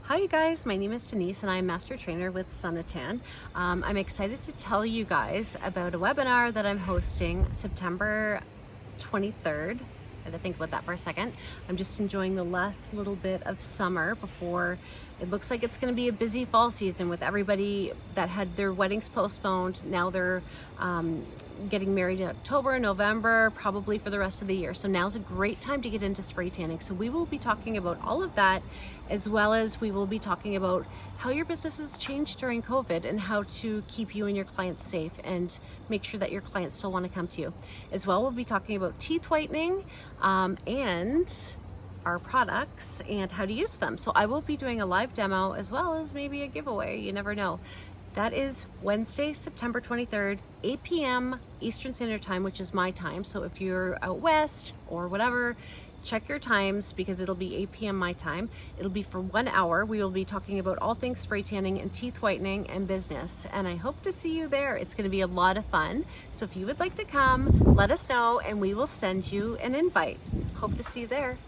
Hi you guys, my name is Denise and I'm Master Trainer with SunnaTan. I'm excited to tell you guys about a webinar that I'm hosting September 23rd. I had to think about that for a second. I'm just enjoying the last little bit of summer before it looks like it's going to be a busy fall season with everybody that had their weddings postponed. Now they're getting married in October, November, probably for the rest of the year. So now's a great time to get into spray tanning. So we will be talking about all of that, as well as we will be talking about how your business has changed during COVID and how to keep you and your clients safe and make sure that your clients still want to come to you. As well, we'll be talking about teeth whitening and our products and how to use them. So I will be doing a live demo as well as maybe a giveaway. You never know. That is Wednesday, September 23rd, 8 p.m. Eastern Standard Time, which is my time. So if you're out west or whatever, check your times because it'll be 8 p.m. my time. It'll be for 1 hour. We will be talking about all things spray tanning and teeth whitening and business. And I hope to see you there. It's going to be a lot of fun. So if you would like to come, let us know and we will send you an invite. Hope to see you there.